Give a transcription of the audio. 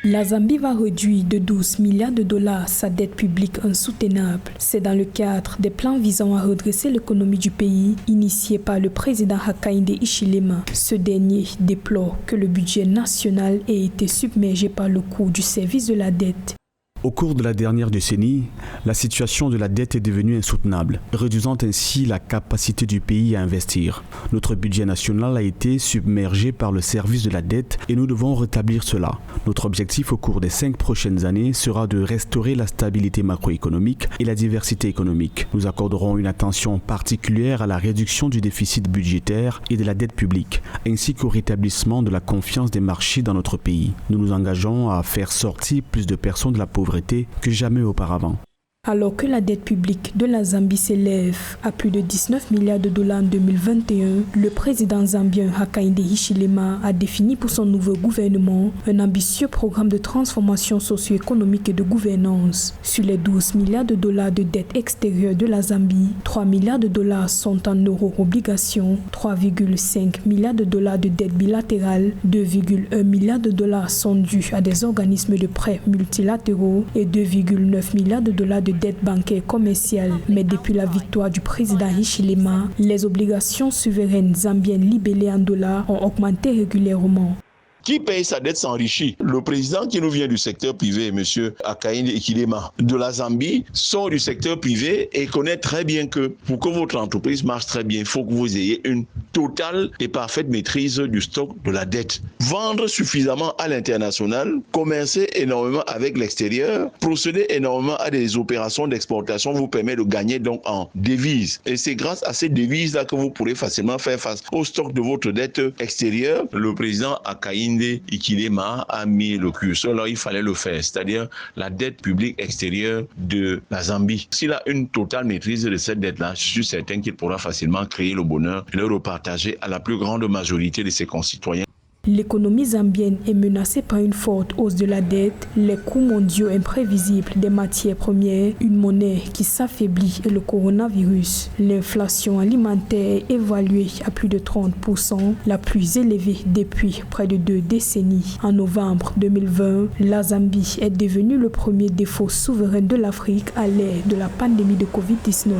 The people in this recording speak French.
La Zambie va réduire de 12 milliards de dollars sa dette publique insoutenable. C'est dans le cadre des plans visant à redresser l'économie du pays, initiés par le président Hakainde Hichilema. Ce dernier déplore que le budget national ait été submergé par le coût du service de la dette. Au cours de la dernière décennie, la situation de la dette est devenue insoutenable, réduisant ainsi la capacité du pays à investir. Notre budget national a été submergé par le service de la dette et nous devons rétablir cela. Notre objectif au cours des 5 prochaines années sera de restaurer la stabilité macroéconomique et la diversité économique. Nous accorderons une attention particulière à la réduction du déficit budgétaire et de la dette publique, ainsi qu'au rétablissement de la confiance des marchés dans notre pays. Nous nous engageons à faire sortir plus de personnes de la pauvreté que jamais auparavant. Alors que la dette publique de la Zambie s'élève à plus de 19 milliards de dollars en 2021, le président zambien Hakainde Hichilema a défini pour son nouveau gouvernement un ambitieux programme de transformation socio-économique et de gouvernance. Sur les 12 milliards de dollars de dette extérieure de la Zambie, 3 milliards de dollars sont en euro-obligations, 3,5 milliards de dollars de dette bilatérale, 2,1 milliards de dollars sont dus à des organismes de prêts multilatéraux et 2,9 milliards de dollars de dette bancaire commerciale. Mais depuis la victoire du président Hichilema, les obligations souveraines zambiennes libellées en dollars ont augmenté régulièrement. Qui paye sa dette s'enrichit. Le président qui nous vient du secteur privé, M. Hakainde Hichilema, de la Zambie, sort du secteur privé et connaît très bien que pour que votre entreprise marche très bien, il faut que vous ayez une totale et parfaite maîtrise du stock de la dette. Vendre suffisamment à l'international, commercer énormément avec l'extérieur, procéder énormément à des opérations d'exportation vous permet de gagner donc en devises. Et c'est grâce à ces devises-là que vous pourrez facilement faire face au stock de votre dette extérieure. Le président Hakainde Hichilema a mis le curseur là, il fallait le faire, c'est-à-dire la dette publique extérieure de la Zambie. S'il a une totale maîtrise de cette dette-là, je suis certain qu'il pourra facilement créer le bonheur et le repartager à la plus grande majorité de ses concitoyens. L'économie zambienne est menacée par une forte hausse de la dette, les coûts mondiaux imprévisibles des matières premières, une monnaie qui s'affaiblit et le coronavirus. L'inflation alimentaire est évaluée à plus de 30%, la plus élevée depuis près de 2 décennies. En novembre 2020, la Zambie est devenue le premier défaut souverain de l'Afrique à l'ère de la pandémie de Covid-19.